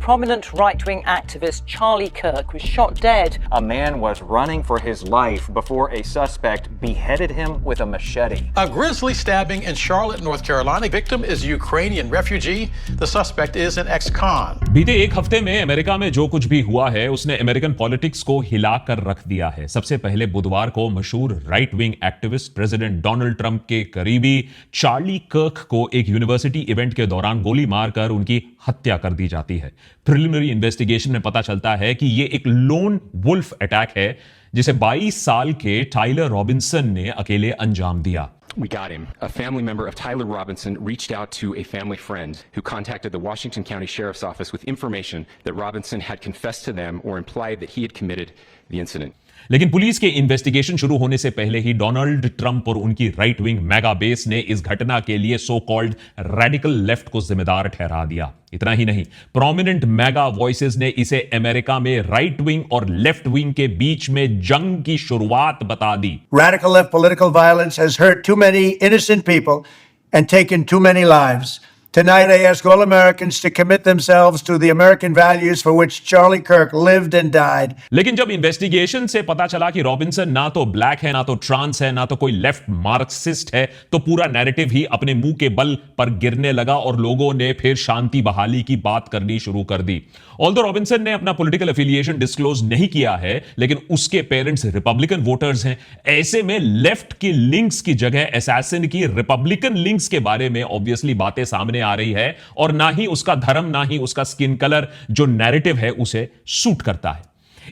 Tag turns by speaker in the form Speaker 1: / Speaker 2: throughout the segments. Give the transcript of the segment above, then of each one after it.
Speaker 1: prominent right-wing activist Charlie Kirk was shot dead.
Speaker 2: A man was running for his life before a suspect beheaded him with a machete.
Speaker 3: A grisly stabbing in Charlotte, North Carolina. Victim is a Ukrainian refugee. The suspect is an ex-con.
Speaker 4: बीते एक हफ्ते में America में जो कुछ भी हुआ है उसने अमेरिकन पॉलिटिक्स को हिलाकर रख दिया है। सबसे पहले बुधवार को मशहूर right wing activist president Donald Trump के करीबी चार्ली कर्क को एक यूनिवर्सिटी इवेंट के दौरान गोली मारकर उनकी हत्या कर दी जाती है। प्रिलिमिनरी इन्वेस्टिगेशन में पता चलता है कि यह एक लोन वुल्फ अटैक है जिसे 22 साल के टाइलर रॉबिन्सन ने अकेले अंजाम दिया।
Speaker 5: We got him. A family member of Tyler Robinson reached out to a family friend who contacted the Washington County Sheriff's Office with information that Robinson had confessed to them or implied that he had committed the incident.
Speaker 4: लेकिन police के investigation शुरू होने से पहले ही Donald Trump और उनकी right wing mega base ने इस घटना के लिए सो कॉल्ड रेडिकल लेफ्ट को जिम्मेदार ठहरा दिया। इतना ही नहीं, प्रोमिनेंट मेगा वॉइसेस ने इसे अमेरिका में राइट विंग और लेफ्ट विंग के बीच में जंग की शुरुआत बता दी।
Speaker 6: Radical left political violence has hurt too many innocent people and taken too many lives. Tonight, I ask all Americans to commit themselves to the American values for which Charlie Kirk lived and died.
Speaker 4: लेकिन जब investigation से पता चला कि Robinson ना तो black है, ना तो ट्रांस है, ना तो कोई लेफ्ट मार्क्सिस्ट है, तो पूरा नैरेटिव ही अपने मुंह के बल पर गिरने लगा और लोगों ने फिर शांति बहाली की बात करनी शुरू कर दी। ऑल्दो रॉबिन्सन ने अपना पॉलिटिकल एफिलिएशन डिस्क्लोज नहीं किया है, लेकिन उसके पेरेंट्स रिपब्लिकन वोटर्स हैं। ऐसे में लेफ्ट की लिंक्स की जगह असैसिन की रिपब्लिकन लिंक्स के बारे में ऑब्वियसली बातें सामने आ रही है और ना ही उसका धर्म, ना ही उसका स्किन कलर जो नैरेटिव है उसे सूट करता है।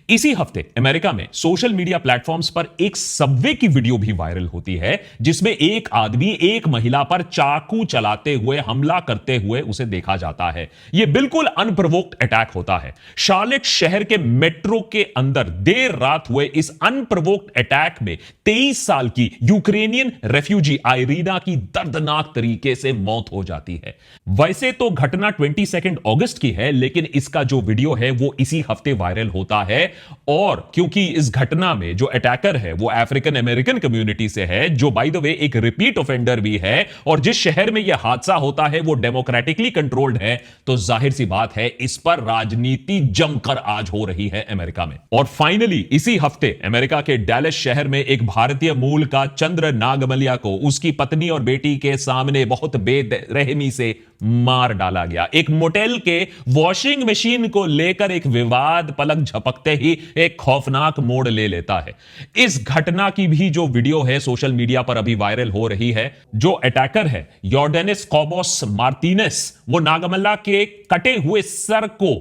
Speaker 4: इसी हफ्ते अमेरिका में सोशल मीडिया प्लेटफॉर्म्स पर एक सबवे की वीडियो भी वायरल होती है जिसमें एक आदमी एक महिला पर चाकू चलाते हुए हमला करते हुए उसे देखा जाता है। यह बिल्कुल अनप्रोवोक्ड अटैक होता है। शार्लेट शहर के मेट्रो के अंदर देर रात हुए इस अनप्रोवोक्ड अटैक में 23 साल की यूक्रेनियन रेफ्यूजी आयरीना की दर्दनाक तरीके से मौत हो जाती है। वैसे तो घटना 22 अगस्त की है, लेकिन इसका जो वीडियो है वो इसी हफ्ते वायरल होता है और क्योंकि इस घटना में जो अटैकर है वो अफ्रीकन अमेरिकन कम्युनिटी से है, जो बाय द वे एक रिपीट ऑफेंडर भी है, और जिस शहर में यह हादसा होता है वो डेमोक्रेटिकली कंट्रोल्ड है, तो जाहिर सी बात है इस पर राजनीति जमकर आज हो रही है अमेरिका में। और फाइनली इसी हफ्ते अमेरिका के डैलस शहर में एक भारतीय मूल का चंद्र नागमलिया को उसकी पत्नी और बेटी के सामने बहुत बेरहमी से मार डाला गया। एक मोटेल के वॉशिंग मशीन को लेकर एक विवाद पलक झपकते ही एक खौफनाक मोड़ ले लेता है। इस घटना की भी जो वीडियो है सोशल मीडिया पर अभी वायरल हो रही है। जो अटैकर है यॉर्डेनिस कोबोस मार्टिनेस, वो नागमल्ला के कटे हुए सर को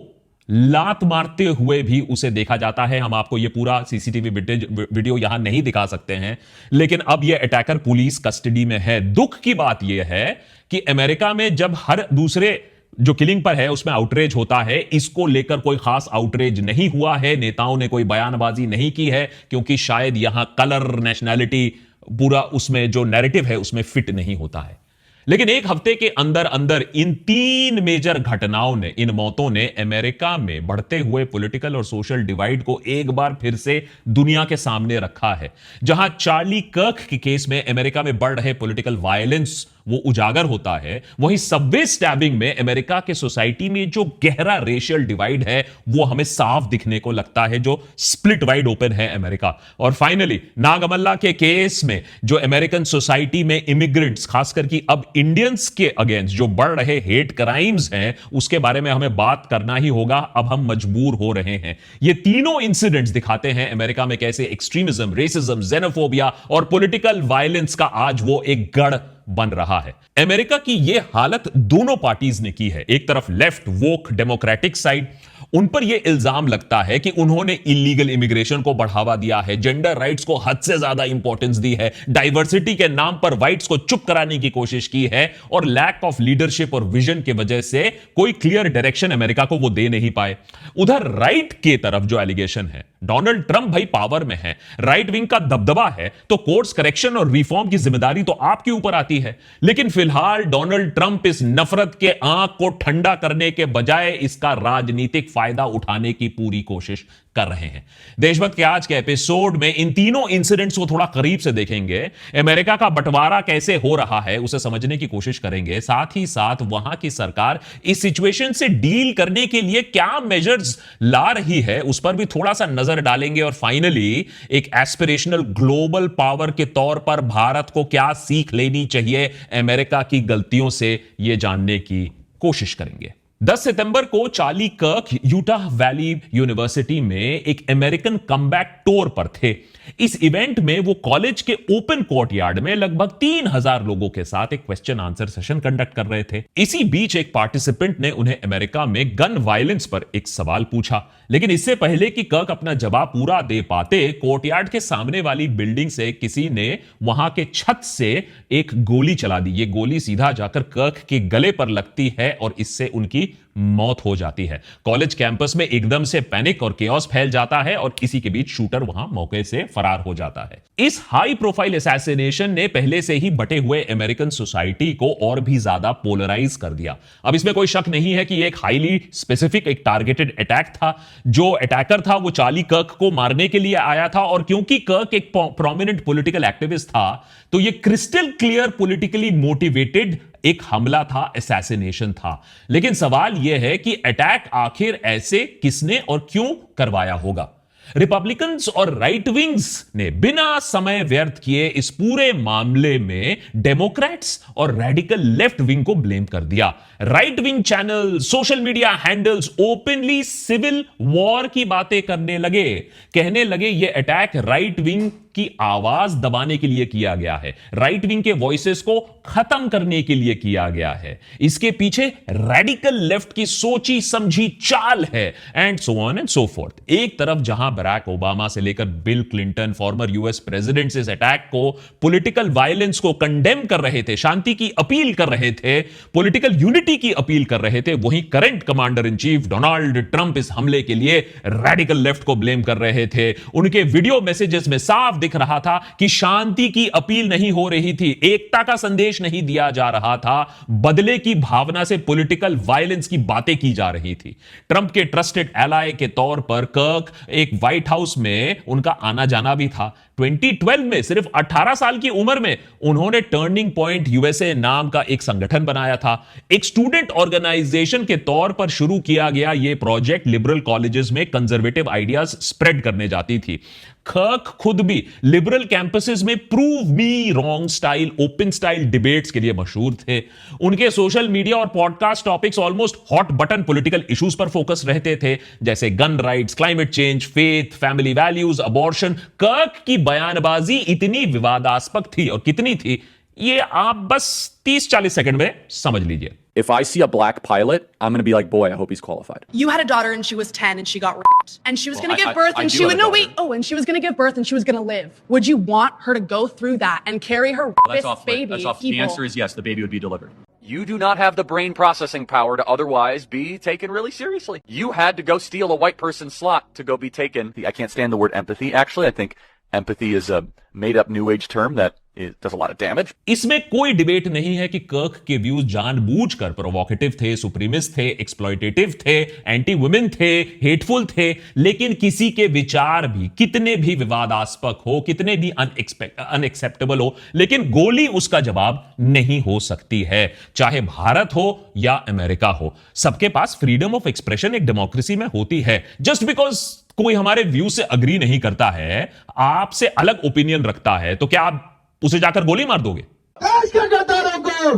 Speaker 4: लात मारते हुए भी उसे देखा जाता है। हम आपको यह पूरा सीसीटीवी वीडियो यहां नहीं दिखा सकते हैं, लेकिन अब यह अटैकर पुलिस कस्टडी में है। दुख की बात यह है कि अमेरिका में जब हर दूसरे जो किलिंग पर है उसमें आउटरेज होता है, इसको लेकर कोई खास आउटरेज नहीं हुआ है। नेताओं ने कोई बयानबाजी नहीं की है क्योंकि शायद यहां कलर, नेशनैलिटी, पूरा उसमें जो नैरेटिव है उसमें फिट नहीं होता है। लेकिन एक हफ्ते के अंदर अंदर इन 3 मेजर घटनाओं ने, इन मौतों ने अमेरिका में बढ़ते हुए पॉलिटिकल और सोशल डिवाइड को एक बार फिर से दुनिया के सामने रखा है। जहां चार्ली कर्क के केस में अमेरिका में बढ़ रहे पॉलिटिकल वायलेंस वो उजागर होता है, वहीं सबवे स्टैबिंग में अमेरिका के सोसाइटी में जो गहरा रेशियल डिवाइड है वो हमें साफ दिखने को लगता है, जो स्प्लिट वाइड ओपन है अमेरिका। और फाइनली नागमल्ला के केस में जो अमेरिकन सोसाइटी में इमिग्रेंट्स, खासकर कि अब इंडियंस के अगेंस्ट जो बढ़ रहे हेट क्राइम्स हैं, उसके बारे में हमें बात करना ही होगा। अब हम मजबूर हो रहे हैं। ये तीनों इंसिडेंट्स दिखाते हैं अमेरिका में कैसे एक्सट्रीमिज्म, रेसिज्म, जेनोफोबिया और पॉलिटिकल वायलेंस का आज वो एक गढ़ बन रहा है। अमेरिका की यह हालत दोनों पार्टीज ने की है। एक तरफ लेफ्ट वोक डेमोक्रेटिक साइड, उन पर यह इल्जाम लगता है कि उन्होंने इलीगल इमिग्रेशन को बढ़ावा दिया है, जेंडर राइट्स को हद से ज्यादा इंपॉर्टेंस दी है, डाइवर्सिटी के नाम पर व्हाइट्स को चुप कराने की कोशिश की है, और लैक ऑफ लीडरशिप और विजन की वजह से कोई क्लियर डायरेक्शन अमेरिका को वो दे नहीं पाए। उधर राइट की तरफ जो एलिगेशन है, डोनाल्ड ट्रंप भाई पावर में है, राइट विंग का दबदबा है, तो कोर्स करेक्शन और रिफॉर्म की जिम्मेदारी तो आपके ऊपर आती है। लेकिन फिलहाल डोनाल्ड ट्रंप इस नफरत के आंख को ठंडा करने के बजाय इसका राजनीतिक फायदा उठाने की पूरी कोशिश कर रहे हैं। देशभक्त के आज के एपिसोड में इन तीनों इंसिडेंट्स को थोड़ा करीब से देखेंगे, अमेरिका का बंटवारा कैसे हो रहा है उसे समझने की कोशिश करेंगे, साथ ही साथ वहां की सरकार इस सिचुएशन से डील करने के लिए क्या मेजर्स ला रही है उस पर भी थोड़ा सा नजर डालेंगे, और फाइनली एक एस्पिरेशनल ग्लोबल पावर के तौर पर भारत को क्या सीख लेनी चाहिए अमेरिका की गलतियों से, यह जानने की कोशिश करेंगे। 10 सितंबर को चार्ली कर्क यूटाह वैली यूनिवर्सिटी में एक अमेरिकन कमबैक टूर पर थे। इस इवेंट में वो कॉलेज के ओपन कोर्टयार्ड में लगभग 3000 लोगों के साथ एक क्वेश्चन आंसर सेशन कंडक्ट कर रहे थे। इसी बीच एक पार्टिसिपेंट ने उन्हें अमेरिका में गन वायलेंस पर एक सवाल पूछा, लेकिन इससे पहले कि कर्क अपना जवाब पूरा दे पाते, कोर्टयार्ड के सामने वाली बिल्डिंग से किसी ने वहां के छत से एक गोली चला दी। ये गोली सीधा जाकर कर्क के गले पर लगती है और इससे उनकी मौत हो जाती है। कॉलेज कैंपस में एकदम से पैनिक और केओस फैल जाता है और किसी के बीच शूटर वहां मौके से फरार हो जाता है। इस हाई प्रोफाइल असैसिनेशन ने पहले से ही बटे हुए अमेरिकन सोसाइटी को और भी ज्यादा पोलराइज कर दिया। अब इसमें कोई शक नहीं है कि एक हाईली स्पेसिफिक, एक टारगेटेड अटैक था। जो अटैकर था वो चार्ली कर्क को मारने के लिए आया था, और क्योंकि कर्क एक प्रोमिनेंट पॉलिटिकल एक्टिविस्ट था तो ये क्रिस्टल क्लियर पॉलिटिकली मोटिवेटेड एक हमला था, असैसिनेशन था। लेकिन सवाल यह है कि अटैक आखिर ऐसे किसने और क्यों करवाया होगा। रिपब्लिकन्स और राइट विंग्स ने बिना समय व्यर्थ किए इस पूरे मामले में डेमोक्रेट्स और रेडिकल लेफ्ट विंग को ब्लेम कर दिया। Right wing channel, social media handles openly civil war की बातें करने लगे, कहने लगे यह अटैक राइट विंग की आवाज दबाने के लिए किया गया है, राइट विंग के वॉइसेस को खत्म करने के लिए किया गया है, इसके पीछे रेडिकल लेफ्ट की सोची समझी चाल है, and so on and so fourth. एक तरफ जहां बराक ओबामा से लेकर bill Clinton, former US president, इस अटैक को, पॉलिटिकल वायलेंस को कंडेम कर रहे थे, शांति की अपील कर रहे थे, पॉलिटिकल यूनिटी की अपील कर रहे थे, वहीं current commander in chief Donald Trump इस हमले के लिए रेडिकल लेफ्ट को ब्लेम कर रहे थे। उनके वीडियो मैसेजेस में साफ दिख रहा था कि शांति की अपील नहीं हो रही थी, एकता का संदेश नहीं दिया जा रहा था, बदले की भावना से पॉलिटिकल वायलेंस की बातें की जा रही थी। ट्रंप के ट्रस्टेड एलाय के तौर पर कर्क एक व्हाइट हाउस में उनका आना जाना भी था। 2012 में सिर्फ 18 साल की उम्र में उन्होंने टर्निंग पॉइंट यूएसए नाम का एक संगठन बनाया था। एक स्टूडेंट ऑर्गेनाइजेशन के तौर पर शुरू किया गया यह प्रोजेक्ट लिबरल कॉलेजेस में कंजर्वेटिव आइडियाज स्प्रेड करने जाती थी। कर्क खुद भी लिबरल कैंपसेस में prove me wrong style, open style debates के लिए मशहूर थे। उनके सोशल मीडिया और podcast topics almost hot button political issues पर फोकस रहते थे, जैसे gun rights, climate change, faith, family values, abortion. कर्क की बयानबाजी इतनी विवादास्पद थी, और कितनी थी ये आप बस 30-40 सेकंड में समझ लीजिए।
Speaker 7: If I see a black pilot, I'm going to be like, boy, I hope he's qualified.
Speaker 8: You had a daughter and she was 10 and she got raped. And she was going to give birth and she would, no, wait. Oh, and she was going to give birth and she was going to live. Would you want her to go through that and carry her rapist baby?
Speaker 7: That's off. The answer is yes, the baby would be delivered.
Speaker 2: You do not have the brain processing power to otherwise be taken really seriously. You had to go steal a white person's slot to go be taken. I can't stand the word empathy. Actually, I think empathy is a made-up new age term that it does a lot of damage.
Speaker 4: इसमें कोई debate नहीं है कि कर्क के views जानबूझकर provocative थे, supremacist थे, एक्सप्लॉयटेटिव थे, एंटी वुमेन थे, हेटफुल थे, लेकिन किसी के विचार भी कितने भी विवादास्पद हो, कितने भी अनएक्सेप्टेबल हो, लेकिन गोली उसका जवाब नहीं हो सकती है, चाहे भारत हो या अमेरिका हो। सबके पास फ्रीडम ऑफ एक्सप्रेशन एक डेमोक्रेसी में होती है। जस्ट बिकॉज कोई हमारे व्यू से अग्री नहीं करता है, आपसे अलग ओपिनियन रखता है, तो क्या आप उसे जाकर गोली मार दोगे?
Speaker 6: देश के गद्दारों को,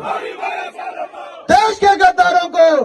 Speaker 6: देश के गद्दारों को।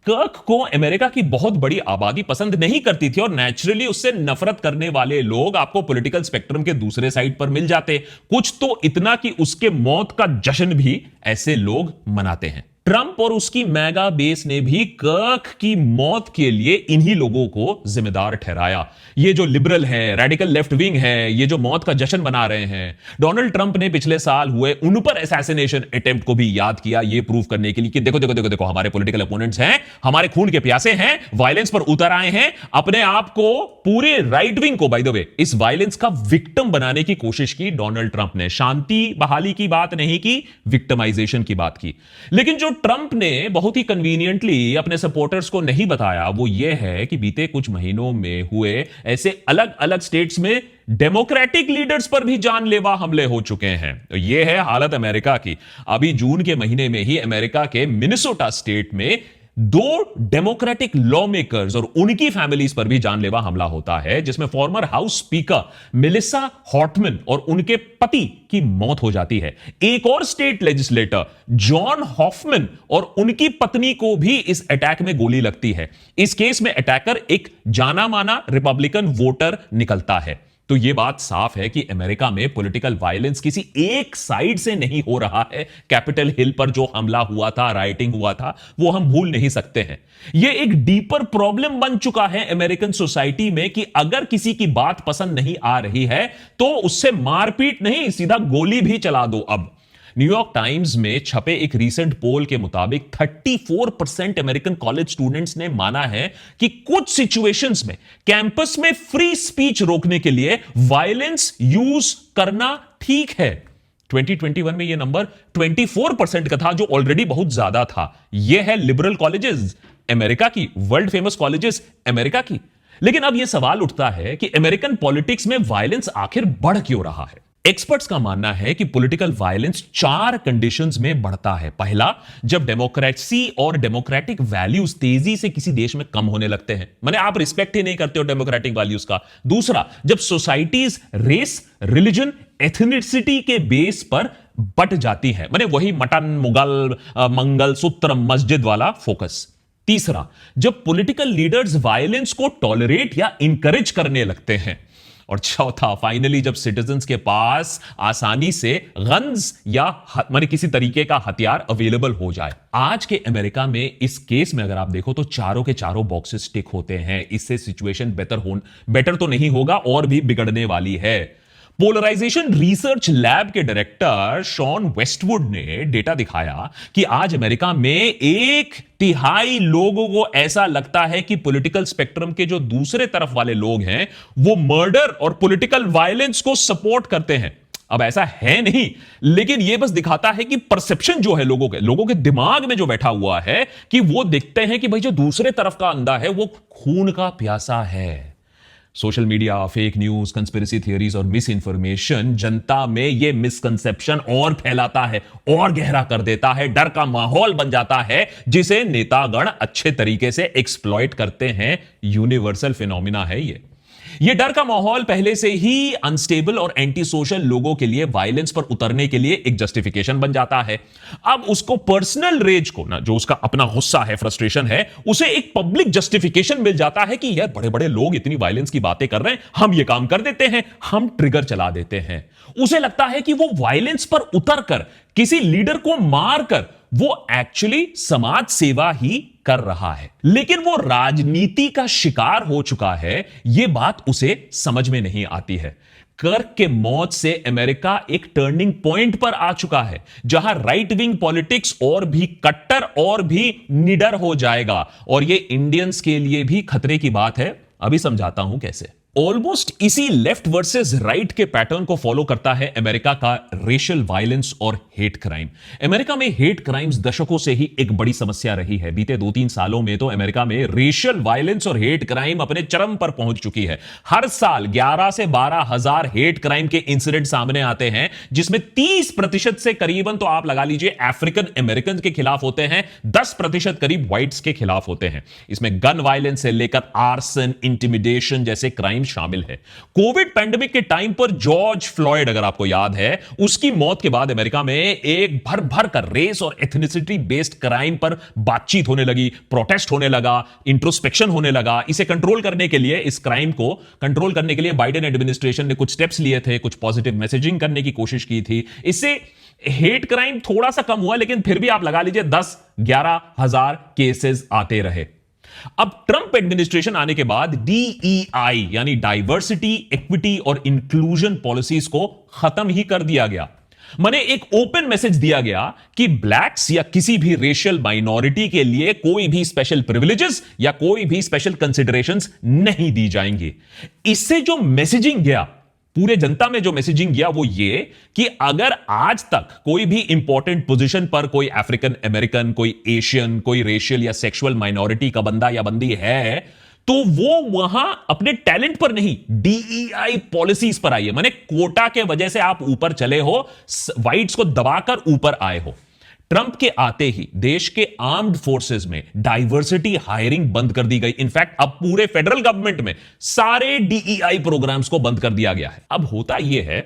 Speaker 4: कर्क को अमेरिका की बहुत बड़ी आबादी पसंद नहीं करती थी, और नेचुरली उससे नफरत करने वाले लोग आपको पॉलिटिकल स्पेक्ट्रम के दूसरे साइड पर मिल जाते। कुछ तो इतना कि उसके मौत का जश्न भी ऐसे लोग मनाते हैं। ट्रंप और उसकी मेगा बेस ने भी कर्क की मौत के लिए इन्हीं लोगों को जिम्मेदार ठहराया। ये जो लिबरल है, रेडिकल लेफ्ट विंग है, ये जो मौत का जश्न बना रहे हैं। डोनाल्ड ट्रंप ने पिछले साल हुए उन पर असैसिनेशन अटेम्प्ट को भी याद किया, ये प्रूव करने के लिए कि देखो देखो देखो देखो हमारे पॉलिटिकल अपोनेंट्स हैं, हमारे खून के प्यासे हैं, वायलेंस पर उतर आए हैं, अपने आप को, पूरे राइट विंग को बाय द वे, इस वायलेंस का विक्टिम बनाने की कोशिश की डोनाल्ड ट्रंप ने। शांति बहाली की बात नहीं की, विक्टिमाइजेशन की बात की। लेकिन जो ट्रंप ने बहुत ही कन्वीनियंटली अपने सपोर्टर्स को नहीं बताया वो ये है कि बीते कुछ महीनों में हुए ऐसे अलग अलग स्टेट्स में डेमोक्रेटिक लीडर्स पर भी जानलेवा हमले हो चुके हैं। तो यह है हालत अमेरिका की। अभी जून के महीने में ही अमेरिका के मिनेसोटा स्टेट में 2 डेमोक्रेटिक लॉ मेकर्स और उनकी फैमिलीज पर भी जानलेवा हमला होता है, जिसमें फॉर्मर हाउस स्पीकर मेलिसा हॉटमन और उनके पति की मौत हो जाती है। एक और स्टेट लेजिस्लेटर जॉन हॉफमैन और उनकी पत्नी को भी इस अटैक में गोली लगती है। इस केस में अटैकर एक जाना माना रिपब्लिकन वोटर निकलता है। तो यह बात साफ है कि अमेरिका में पॉलिटिकल वायलेंस किसी एक साइड से नहीं हो रहा है। कैपिटल हिल पर जो हमला हुआ था, राइटिंग हुआ था, वो हम भूल नहीं सकते हैं। यह एक डीपर प्रॉब्लम बन चुका है अमेरिकन सोसाइटी में कि अगर किसी की बात पसंद नहीं आ रही है तो उससे मारपीट नहीं, सीधा गोली भी चला दो। अब न्यूयॉर्क टाइम्स में छपे एक रीसेंट पोल के मुताबिक 34% अमेरिकन कॉलेज स्टूडेंट्स ने माना है कि कुछ सिचुएशंस में कैंपस में फ्री स्पीच रोकने के लिए वायलेंस यूज करना ठीक है। 2021 में यह नंबर 24% का था, जो ऑलरेडी बहुत ज्यादा था। यह है लिबरल कॉलेजेस अमेरिका की, वर्ल्ड फेमस कॉलेजेस अमेरिका की। लेकिन अब यह सवाल उठता है कि अमेरिकन पॉलिटिक्स में वायलेंस आखिर बढ़ क्यों रहा है। एक्सपर्ट्स का मानना है कि पॉलिटिकल वायलेंस 4 कंडीशंस में बढ़ता है। पहला, जब डेमोक्रेसी और डेमोक्रेटिक वैल्यूज तेजी से किसी देश में कम होने लगते हैं, माने आप रिस्पेक्ट ही नहीं करते हो डेमोक्रेटिक वैल्यूज का। दूसरा, जब सोसाइटीज रेस, रिलीजन, एथनिसिटी के बेस पर बट जाती है, माने वही मटन, मुगल, मंगल सूत्र, मस्जिद वाला फोकस। तीसरा, जब पॉलिटिकल लीडर्स वायलेंस को टॉलरेट या इंकरेज करने लगते हैं। और चौथा, फाइनली, जब सिटीजन्स के पास आसानी से गन्स या माने किसी तरीके का हथियार अवेलेबल हो जाए। आज के अमेरिका में इस केस में अगर आप देखो तो चारों के चारों बॉक्सेस टिक होते हैं। इससे सिचुएशन बेटर तो नहीं होगा और भी बिगड़ने वाली है। पोलराइजेशन रिसर्च लैब के डायरेक्टर शॉन वेस्टवुड ने डेटा दिखाया कि आज अमेरिका में 1/3 लोगों को ऐसा लगता है कि पॉलिटिकल स्पेक्ट्रम के जो दूसरे तरफ वाले लोग हैं वो मर्डर और पॉलिटिकल वायलेंस को सपोर्ट करते हैं। अब ऐसा है नहीं, लेकिन यह बस दिखाता है कि परसेप्शन जो है लोगों के दिमाग में जो बैठा हुआ है कि वो देखते हैं कि भाई जो दूसरे तरफ का अंधा है वो खून का प्यासा है। Social media, fake news, conspiracy theories और मिस इंफॉर्मेशन जनता में यह मिसकंसेप्शन और फैलाता है और गहरा कर देता है। डर का माहौल बन जाता है जिसे नेतागण अच्छे तरीके से एक्सप्लॉइट करते हैं। यूनिवर्सल फिनोमिना है ये डर का माहौल पहले से ही अनस्टेबल और एंटी सोशल लोगों के लिए वायलेंस पर उतरने के लिए एक जस्टिफिकेशन बन जाता है। अब उसको पर्सनल रेज को ना, जो उसका अपना गुस्सा है, फ्रस्ट्रेशन है, उसे एक पब्लिक जस्टिफिकेशन मिल जाता है कि यार बड़े बड़े लोग इतनी वायलेंस की बातें कर रहे हैं, हम ये काम कर देते हैं, हम ट्रिगर चला देते हैं। उसे लगता है कि वो वायलेंस पर उतरकर किसी लीडर को मारकर वो एक्चुअली समाज सेवा ही कर रहा है, लेकिन वो राजनीति का शिकार हो चुका है। यह बात उसे समझ में नहीं आती है। कर्क के मौत से अमेरिका एक टर्निंग पॉइंट पर आ चुका है, जहां राइट विंग पॉलिटिक्स और भी कट्टर और भी निडर हो जाएगा। और यह इंडियंस के लिए भी खतरे की बात है। अभी समझाता हूं कैसे। ऑलमोस्ट इसी लेफ्ट वर्सेस राइट के पैटर्न को फॉलो करता है अमेरिका का रेशियल वायलेंस और हेट क्राइम। अमेरिका में हेट क्राइम्स दशकों से ही एक बड़ी समस्या रही है। बीते 2-3 सालों में तो अमेरिका में रेशियल वायलेंस और हेट क्राइम अपने चरम पर पहुंच चुकी है। हर साल 11 से 12 हजार हेट क्राइम के इंसिडेंट सामने आते हैं, जिसमें 30% से करीबन तो आप लगा लीजिए अफ्रीकन अमेरिकन के खिलाफ होते हैं, 10% करीब व्हाइट्स के खिलाफ होते हैं। इसमें गन वायलेंस से लेकर आर्सन, इंटिमिडेशन जैसे क्राइम शामिल है। कोविड पैंडेमिक के टाइम पर जॉर्ज फ्लॉयड, अगर आपको याद है, उसकी मौत के बाद अमेरिका में एक भर भर कर रेस और एथनिसिटी बेस्ड क्राइम पर बातचीत होने लगी, प्रोटेस्ट होने लगा, इंट्रोस्पेक्शन होने लगा। इसे कंट्रोल करने के लिए, इस क्राइम को कंट्रोल करने के लिए बाइडेन एडमिनिस्ट्रेशन ने कुछ स्टेप्स लिए थे, कुछ पॉजिटिव मैसेजिंग करने की कोशिश की थी। इससे हेट क्राइम थोड़ा सा कम हुआ, लेकिन फिर भी आप लगा लीजिए 10-11 हजार केसेस आते रहे। अब ट्रंप एडमिनिस्ट्रेशन आने के बाद DEI यानी डाइवर्सिटी, इक्विटी और इंक्लूजन पॉलिसीज को खत्म ही कर दिया गया। माने एक ओपन मैसेज दिया गया कि ब्लैक्स या किसी भी रेशियल माइनॉरिटी के लिए कोई भी स्पेशल प्रिविलेजेस या कोई भी स्पेशल कंसिडरेशंस नहीं दी जाएंगी। इससे जो मैसेजिंग गया पूरे जनता में जो मैसेजिंग गया वो ये कि अगर आज तक कोई भी इंपॉर्टेंट पोजीशन पर कोई अफ्रीकन अमेरिकन, कोई एशियन, कोई रेशियल या सेक्सुअल माइनॉरिटी का बंदा या बंदी है तो वो वहां अपने टैलेंट पर नहीं, डीईआई पॉलिसीज पर आई है। माने कोटा के वजह से आप ऊपर चले हो, व्हाइट्स को दबाकर ऊपर आए हो। ट्रंप के आते ही देश के आर्म्ड फोर्सेस में डाइवर्सिटी हायरिंग बंद कर दी गई। इनफैक्ट अब पूरे फेडरल गवर्नमेंट में सारे डीईआई प्रोग्राम्स को बंद कर दिया गया है। अब होता यह है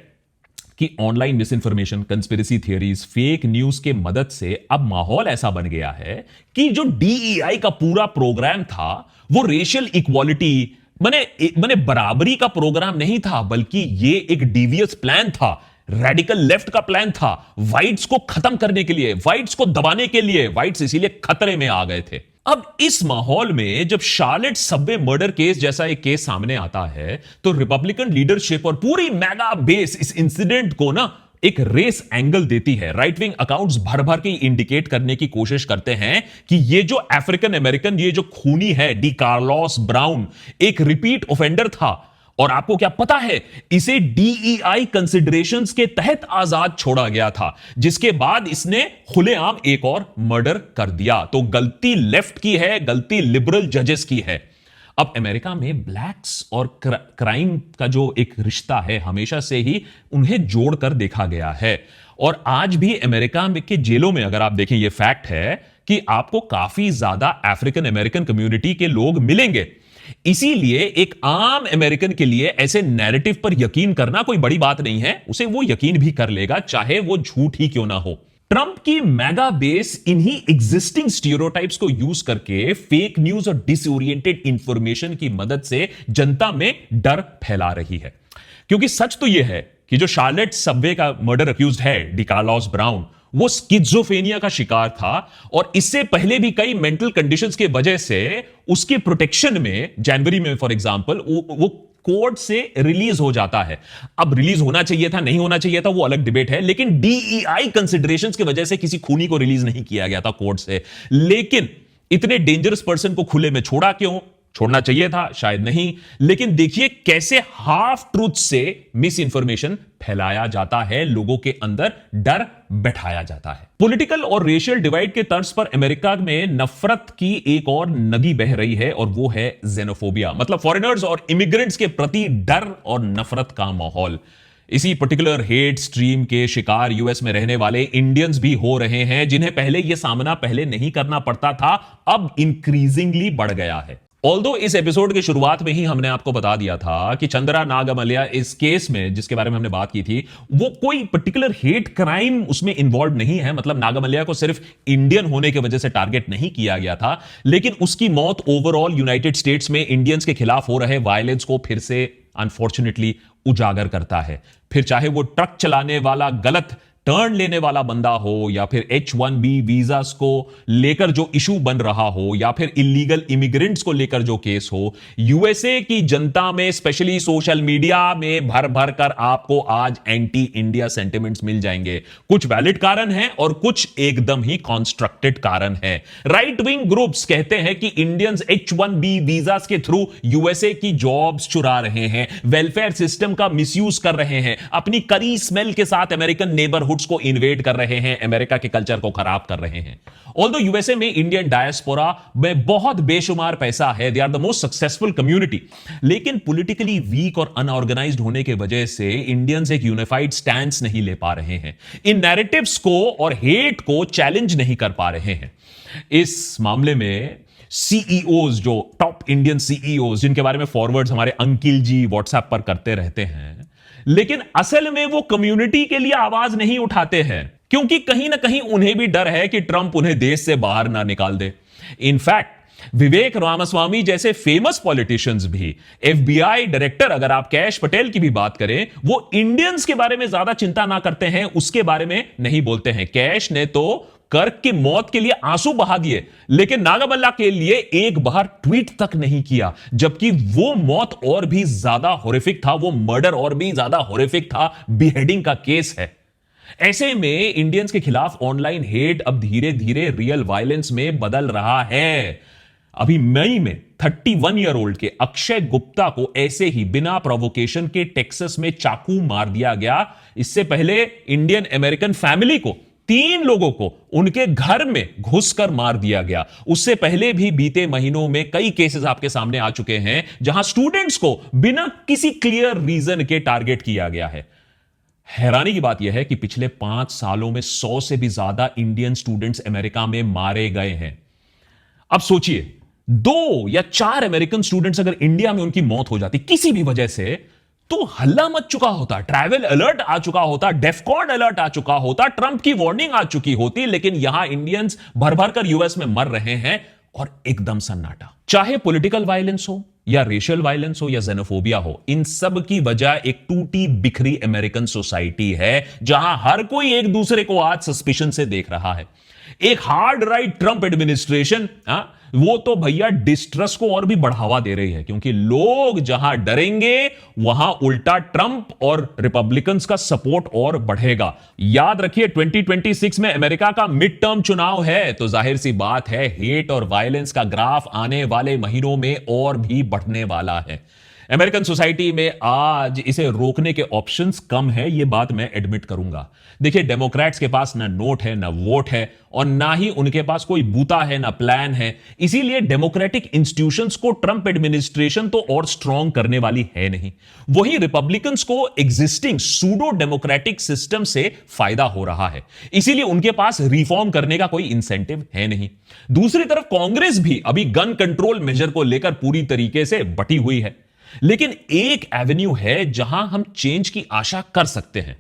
Speaker 4: कि online miss information, conspiracy theories, fake news के मदद से अब माहौल ऐसा बन गया है कि जो डीईआई का पूरा प्रोग्राम था वो रेशियल इक्वालिटी माने बराबरी का प्रोग्राम नहीं था, बल्कि ये एक डीवियस प्लान था, रेडिकल लेफ्ट का प्लान था, व्हाइट्स को खत्म करने के लिए, व्हाइट्स को दबाने के लिए। व्हाइट्स इसीलिए खतरे में आ गए थे। अब इस माहौल में जब शार्लेट सबवे मर्डर केस जैसा एक केस सामने आता है तो रिपब्लिकन लीडरशिप और पूरी मेगा बेस इस इंसिडेंट को ना एक रेस एंगल देती है। राइट विंग अकाउंट्स भर भर के इंडिकेट करने की कोशिश करते हैं कि ये जो अफ्रीकन अमेरिकन, ये जो खूनी है डी कार्लोस ब्राउन, एक रिपीट ऑफेंडर था। और आपको क्या पता है, इसे डीईआई कंसिडरेशंस के तहत आजाद छोड़ा गया था, जिसके बाद इसने खुलेआम एक और मर्डर कर दिया। तो गलती लेफ्ट की है, गलती लिबरल जजेस की है। अब अमेरिका में ब्लैक्स और क्राइम का जो एक रिश्ता है हमेशा से ही उन्हें जोड़कर देखा गया है। और आज भी अमेरिका के जेलों में अगर आप देखें, यह फैक्ट है कि आपको काफी ज्यादा अफ्रीकन अमेरिकन कम्युनिटी के लोग मिलेंगे। इसीलिए एक आम अमेरिकन के लिए ऐसे नैरेटिव पर यकीन करना कोई बड़ी बात नहीं है, उसे वो यकीन भी कर लेगा चाहे वो झूठ ही क्यों ना हो। ट्रंप की मेगा बेस इन्हीं एग्जिस्टिंग स्टीरियोटाइप्स को यूज करके फेक न्यूज और डिसओरिएंटेड इंफॉर्मेशन की मदद से जनता में डर फैला रही है। क्योंकि सच तो यह है कि जो शार्लेट सबवे का मर्डर अक्यूज्ड है डी कार्लोस ब्राउन, वो स्किज़ोफ्रेनिया का शिकार था और इससे पहले भी कई मेंटल कंडीशंस के वजह से उसके प्रोटेक्शन में जनवरी में फॉर एग्जांपल वो कोर्ट से रिलीज हो जाता है। अब रिलीज होना चाहिए था, नहीं होना चाहिए था, वो अलग डिबेट है, लेकिन डीईआई कंसिडरेशंस की वजह से किसी खूनी को रिलीज नहीं किया गया था कोर्ट से। लेकिन इतने डेंजरस पर्सन को खुले में छोड़ा क्यों? छोड़ना चाहिए था, शायद नहीं। लेकिन देखिए कैसे हाफ ट्रूथ से मिस इंफॉर्मेशन फैलाया जाता है, लोगों के अंदर डर बैठाया जाता है। पॉलिटिकल और रेशियल डिवाइड के तर्ज पर अमेरिका में नफरत की एक और नदी बह रही है और वो है जेनोफोबिया, मतलब फॉरेनर्स और इमिग्रेंट्स के प्रति डर और नफरत का माहौल। इसी पर्टिकुलर हेट स्ट्रीम के शिकार यूएस में रहने वाले इंडियंस भी हो रहे हैं, जिन्हें पहले यह सामना पहले नहीं करना पड़ता था, अब इंक्रीजिंगली बढ़ गया है। ऑल्दो इस एपिसोड की शुरुआत में ही हमने आपको बता दिया था कि चंद्रा नागमल्या इस केस में जिसके बारे में हमने बात की थी, वो कोई पर्टिकुलर हेट क्राइम उसमें इन्वॉल्व नहीं है। मतलब नागमल्या को सिर्फ इंडियन होने की वजह से टारगेट नहीं किया गया था, लेकिन उसकी मौत ओवरऑल यूनाइटेड स्टेट्स में इंडियंस के खिलाफ हो रहे वायलेंस को फिर से अनफॉर्चुनेटली उजागर करता है। फिर चाहे वो ट्रक चलाने वाला गलत टर्न लेने वाला बंदा हो, या फिर H1B वीजास को लेकर जो इशू बन रहा हो, या फिर इलीगल इमिग्रेंट्स को लेकर जो केस हो, यूएसए की जनता में स्पेशली सोशल मीडिया में भर भर कर आपको आज एंटी इंडिया सेंटिमेंट्स मिल जाएंगे। कुछ वैलिड कारण हैं और कुछ एकदम ही कॉन्स्ट्रक्टेड कारण हैं। राइट विंग ग्रुप्स कहते हैं कि इंडियंस H1B वीजास के थ्रू यूएसए की जॉब्स चुरा रहे हैं, वेलफेयर सिस्टम का मिसयूज कर रहे हैं, अपनी करी स्मेल के साथ अमेरिकन नेबरहुड को इन्वेड कर रहे हैं, अमेरिका के कल्चर को खराब कर रहे हैं। ऑल्दो यूएसए में इंडियन डायस्पोरा में बहुत बेशुमार पैसा है, they are the most successful community, लेकिन पॉलिटिकली वीक और अनऑर्गेनाइज्ड होने की वजह से इंडियंस एक यूनिफाइड स्टैंड नहीं ले पा रहे हैं, इन नैरेटिव्स को और हेट को चैलेंज नहीं कर पा रहे हैं। इस मामले में सीईओज, जो टॉप इंडियन सीईओज जिनके बारे में फॉरवर्ड्स हमारे अंकिल जी व्हाट्सएप पर करते रहते हैं, लेकिन असल में वो कम्युनिटी के लिए आवाज नहीं उठाते हैं, क्योंकि कहीं ना कहीं उन्हें भी डर है कि ट्रंप उन्हें देश से बाहर ना निकाल दे। इनफैक्ट विवेक रामास्वामी जैसे फेमस पॉलिटिशियंस भी, एफबीआई डायरेक्टर अगर आप कैश पटेल की भी बात करें, वो इंडियंस के बारे में ज्यादा चिंता ना करते हैं, उसके बारे में नहीं बोलते हैं। कैश ने तो कर्क की मौत के लिए आंसू बहा दिए, लेकिन नागमल्या के लिए एक बार ट्वीट तक नहीं किया, जबकि वो मौत और भी ज्यादा हॉरिफिक था, वो मर्डर और भी ज्यादा हॉरिफिक था, बिहेडिंग का केस है। ऐसे में इंडियंस के खिलाफ ऑनलाइन हेट अब धीरे धीरे रियल वायलेंस में बदल रहा है। अभी मई में 31 ईयर ओल्ड के अक्षय गुप्ता को ऐसे ही बिना प्रोवोकेशन के टेक्सास में चाकू मार दिया गया। इससे पहले इंडियन अमेरिकन फैमिली को, 3 लोगों को उनके घर में घुसकर मार दिया गया। उससे पहले भी बीते महीनों में कई केसेस आपके सामने आ चुके हैं जहां स्टूडेंट्स को बिना किसी क्लियर रीजन के टारगेट किया गया है। हैरानी की बात यह है कि पिछले 5 सालों में 100 से भी ज्यादा इंडियन स्टूडेंट्स अमेरिका में मारे गए हैं। अब सोचिए, 2 या 4 अमेरिकन स्टूडेंट्स अगर इंडिया में उनकी मौत हो जाती किसी भी वजह से, तो हल्ला मच चुका होता, ट्रैवल अलर्ट आ चुका होता, डेफकॉन अलर्ट आ चुका होता, ट्रंप की वार्निंग आ चुकी होती। लेकिन यहां इंडियंस भर भर कर यूएस में मर रहे हैं और एकदम सन्नाटा। चाहे पॉलिटिकल वायलेंस हो या रेशियल वायलेंस हो या जेनोफोबिया हो, इन सब की वजह एक टूटी बिखरी अमेरिकन सोसाइटी है जहां हर कोई एक दूसरे को आज सस्पिशन से देख रहा है। एक हार्ड राइट ट्रंप एडमिनिस्ट्रेशन, वो तो भैया डिस्ट्रस्ट को और भी बढ़ावा दे रही है, क्योंकि लोग जहां डरेंगे वहां उल्टा ट्रंप और रिपब्लिकन्स का सपोर्ट और बढ़ेगा। याद रखिए, 2026 में अमेरिका का मिड टर्म चुनाव है, तो जाहिर सी बात है हेट और वायलेंस का ग्राफ आने वाले महीनों में और भी बढ़ने वाला है। अमेरिकन सोसाइटी में आज इसे रोकने के ऑप्शंस कम है, यह बात मैं एडमिट करूंगा। देखिए, डेमोक्रेट्स के पास ना नोट है, ना वोट है, और ना ही उनके पास कोई बूता है, ना प्लान है। इसीलिए डेमोक्रेटिक इंस्टीट्यूशंस को ट्रंप एडमिनिस्ट्रेशन तो और स्ट्रांग करने वाली है नहीं। वही रिपब्लिकन्स को एग्जिस्टिंग सूडो डेमोक्रेटिक सिस्टम से फायदा हो रहा है, इसीलिए उनके पास रिफॉर्म करने का कोई इंसेंटिव है नहीं। दूसरी तरफ कांग्रेस भी अभी गन कंट्रोल मेजर को लेकर पूरी तरीके से बटी हुई है। लेकिन एक एवेन्यू है जहां हम चेंज की आशा कर सकते हैं।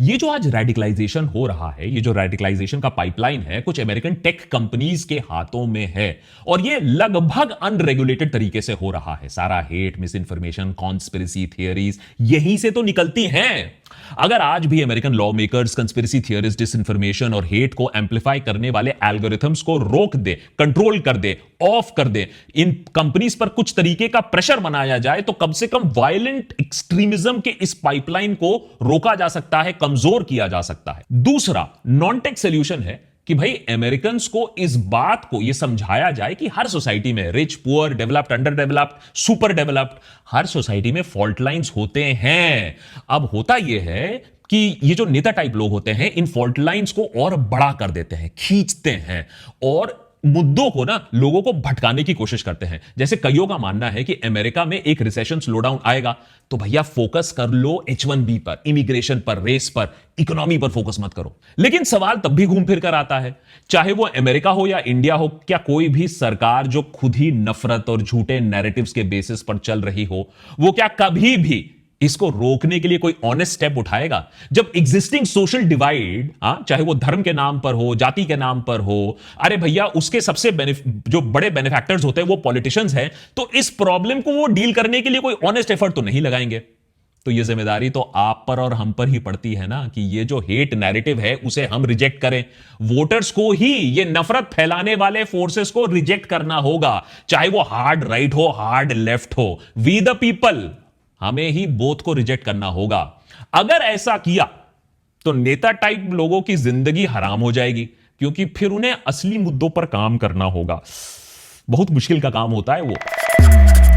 Speaker 4: ये जो आज रेडिकलाइजेशन हो रहा है, ये जो रेडिकलाइजेशन का पाइपलाइन है, कुछ अमेरिकन टेक कंपनीज के हाथों में है, और ये लगभग अनरेगुलेटेड तरीके से हो रहा है। सारा hate, miss information, conspiracy theories यहीं से तो निकलती हैं। अगर आज भी American law makers conspiracy theories, disinformation और हेट को एम्पलीफाई करने वाले एल्गोरिथम्स को रोक दे, कंट्रोल कर दे, ऑफ कर दे, इन कंपनीज पर कुछ तरीके का प्रेशर बनाया जाए, तो कम से कम वायलेंट एक्सट्रीमिज्म के इस पाइपलाइन को रोका जा सकता है, कमजोर किया जा सकता है। दूसरा नॉन टेक सोल्यूशन है कि भाई अमेरिकन्स को इस बात को यह समझाया जाए कि हर सोसाइटी में rich, poor, developed, under developed, super developed, हर सोसाइटी में फॉल्ट लाइंस होते हैं। अब होता यह है कि ये जो नेता टाइप लोग होते हैं, इन फॉल्ट लाइंस को और बड़ा कर देते हैं, खींचते हैं और मुद्दों को ना लोगों को भटकाने की कोशिश करते हैं। जैसे कईयों का मानना है कि अमेरिका में एक रिसेशन स्लोडाउन आएगा, तो भैया फोकस कर लो H1B पर, इमिग्रेशन पर, रेस पर, इकोनॉमी पर फोकस मत करो। लेकिन सवाल तब भी घूम फिर कर आता है, चाहे वो अमेरिका हो या इंडिया हो, क्या कोई भी सरकार जो खुद ही नफरत और झूठे नैरेटिव्स के बेसिस पर चल रही हो, वो क्या कभी भी इसको रोकने के लिए कोई ऑनेस्ट स्टेप उठाएगा? जब एग्जिस्टिंग सोशल डिवाइड, चाहे वो धर्म के नाम पर हो, जाति के नाम पर हो, अरे भैया उसके सबसे जो बड़े बेनिफैक्टर्स होते हैं वो पॉलिटिशियंस हैं, तो इस प्रॉब्लम को वो डील करने के लिए कोई ऑनेस्ट एफर्ट तो नहीं लगाएंगे। तो ये जिम्मेदारी तो आप पर और हम पर ही पड़ती है ना, कि ये जो हेट नैरेटिव है उसे हम रिजेक्ट करें। वोटर्स को ही ये नफरत फैलाने वाले फोर्सेस को रिजेक्ट करना होगा, चाहे वो हार्ड राइट हो, हार्ड लेफ्ट हो। वी द पीपल, हमें ही बोथ को रिजेक्ट करना होगा। अगर ऐसा किया तो नेता टाइप लोगों की जिंदगी हराम हो जाएगी, क्योंकि फिर उन्हें असली मुद्दों पर काम करना होगा। बहुत मुश्किल का काम होता है वो।